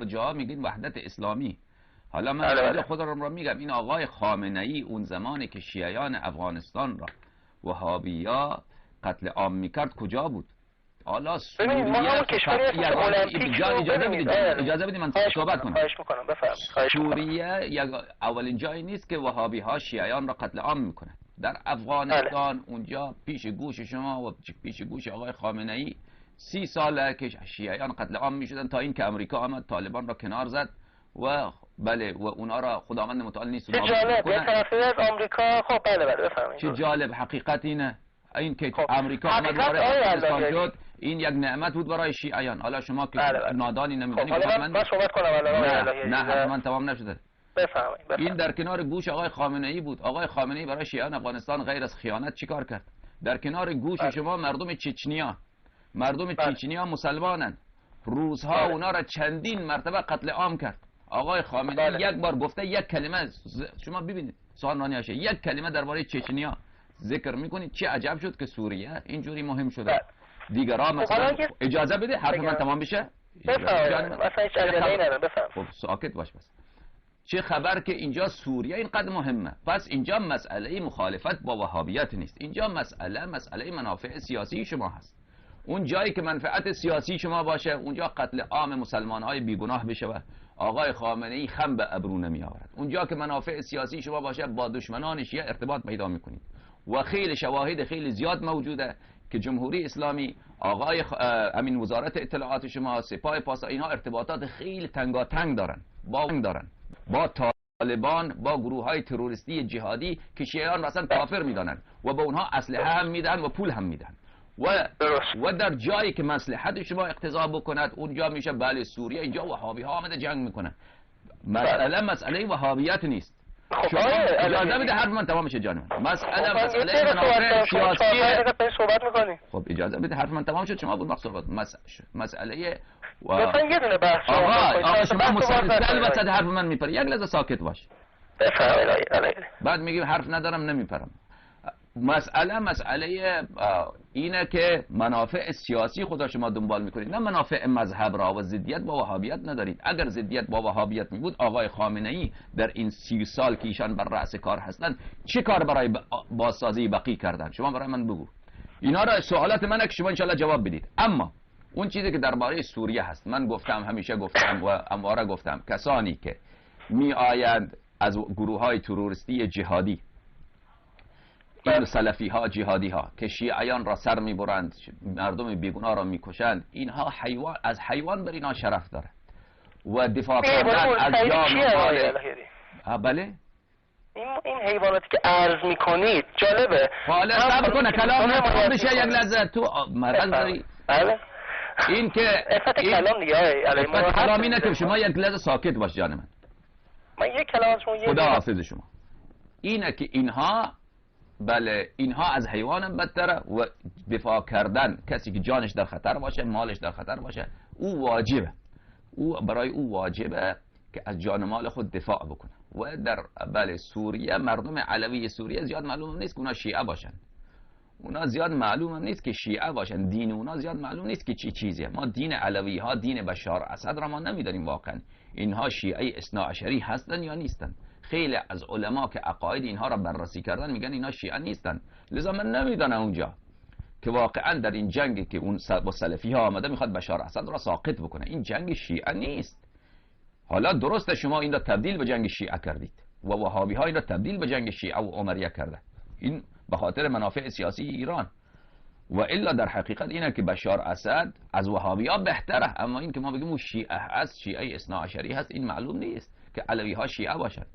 جاها میگین وحدت اسلامی. حالا من خودم را میگم، این آقای خامنه ای اون زمانی که شیعیان افغانستان را وهابیا قتل عام میکرد کجا بود؟ حالا سوریه اجازه بدید من صحبت کنم. سوریه یک اولین جایی نیست که وهابی ها شیعیان را قتل عام میکنن. در افغانستان اونجا پیش گوش شما و پیش گوش آقای خامنه ای 30 ساله که شیعیان قتل عام میشدن تا این که امریکا آمد طالبان را کنار زد و بله و اونا را خداوند متعال نیست چه جالب یه طرفی از آمریکا. خب بله بفرمایید. چه جالب، حقیقت اینه. این که امریکا آمد وارد افغانستان شد این یک نعمت بود برای شیعیان. حالا شما که نادانی نمیدونید. خب من صحبت کنم نه من تمام نشده. بفرمایید. این در کنار گوش آقای خامنه ای بود. آقای خامنه ای برای شیعیان افغانستان غیر از خیانت چیکار کرد؟ در کنار گوش شما مردم چچنیا مسلمانن. روزها اونا را چندین مرتبه قتل عام کرد. آقای خامنه ای یک بار گفته یک کلمه، شما ببینید سخنرانی هاشه، یک کلمه درباره چچنیا ذکر میکنید. چه عجب شد که سوریه اینجوری مهم شده. دیگرها مثلا اجازه بده حرف من تمام بشه. خب ساکت باش بس. چه خبر که اینجا سوریه اینقدر مهمه؟ پس اینجا مسئله مخالفت با وهابیت نیست. اینجا مسئله منافع سیاسی شما هست. اون جایی که منفعت سیاسی شما باشه اونجا قتل عام مسلمان های بیگناه بشه و آقای خامنه ای خم به ابرو نمی آورد. اونجا که منافع سیاسی شما باشه با دشمنان شیعه ارتباط پیدا میکنید و خیلی شواهد خیلی زیاد موجوده که جمهوری اسلامی، آقای امین وزارت اطلاعات شما، سپاه پاسداران، اینها ارتباطات خیلی تنگاتنگ دارن با طالبان، با گروه های تروریستی جهادی که شیعیان اصلا کافر میدانن و به اونها اسلحه هم میدن و پول هم میدن و در جایی که مصلحت شما اقتضا بکند اونجا میشه بله سوریه. اینجا وهابی ها آمده جنگ میکنن. مسئله وهابیت نیست. شما اجازه بده حرف من تمام شه جان من. مسئله منافع سیاسیه. خب اجازه بده حرف من تمام شد. شما بود مقصود مسئله آقا شما مسلسل وسط حرف من میپری. یک لحظه ساکت باش. بعد میگیم حرف ندارم نمیپرم. مسئله اینه که منافع سیاسی خدا شما دنبال میکنید، نه منافع مذهب را و ضدیت با وهابیت ندارید. اگر ضدیت با وهابیت می بود آقای خامنه ای در این 30 سال که ایشان بر رأس کار هستند چه کار برای بازسازی بقیع کردن؟ شما برای من بگو. اینا را سوالات منه که شما انشالله جواب بدید. اما اون چیزی که درباره سوریه هست من گفتم، همیشه گفتم و امواره گفتم، کسانی که می آیند از گروه های تروریستی جهادی، این سلفی ها جهادی ها که شیعیان را سر میبرند، مردم بیگناه را میکشند، اینها از حیوان بر اینا شرف داره و دفاع کردن از جان بله این حیواناتی که عرض میکنید جالبه. حالا صبر کنه کلام نمیخوام بشه. یک لحظه تو مرض داری. بله این که کلام دیگه کلام اینه که شما یک لحظه ساکت باش جان من یک کلام از شما خدا حافظ شما. اینه که اینها بله اینها از حیوان بدتره و دفاع کردن کسی که جانش در خطر باشه، مالش در خطر باشه، او واجبه، برای او واجبه که از جان مال خود دفاع بکنه. و در بله سوریه مردم علوی سوریه زیاد معلوم نیست که اونا شیعه باشن. اونا زیاد معلوم نیست که شیعه باشن. دین اونا زیاد معلوم نیست که چی چیزیه. ما دین علوی ها، دین بشار اسد را ما نمیدانیم واقعا اینها شیعه اثناعشری هستن یا نیستن. خیلی از علما که عقاید اینها را بررسی کردن میگن اینا شیعه نیستن. لذا من نمیدانم اونجا که واقعا در این جنگی که اون با سلفی ها آمده میخواد بشار اسد را ساقط بکنه، این جنگ شیعه نیست. حالا درسته شما این را تبدیل به جنگ شیعه کردید و وهابی ها این را تبدیل به جنگ شیعه و عمریه کرده، این به خاطر منافع سیاسی ایران. و الا در حقیقت اینه که بشار اسد از وهابی ها بهتره. اما این که ما بگیم اون شیعه هست، شیعه اثناعشری هست، این معلوم نیست که علوی ها شیعه باشن.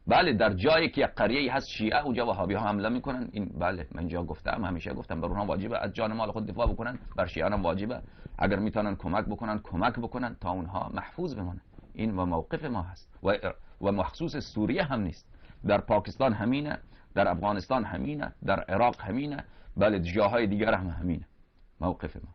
بله در جایی که یک قریه هست شیعه اونجا وهابی ها حمله میکنن. این بله من اینجا گفتم، همیشه گفتم بر اونها واجبه از جان مال خود دفاع بکنن، بر شیعه هم واجبه اگر میتونن کمک بکنن تا اونها محفوظ بمونن. این و موقف ما هست و مخصوص سوریه هم نیست، در پاکستان همینه، در افغانستان همینه، در عراق همینه، بله جاهای دیگر هم همینه موقف ما.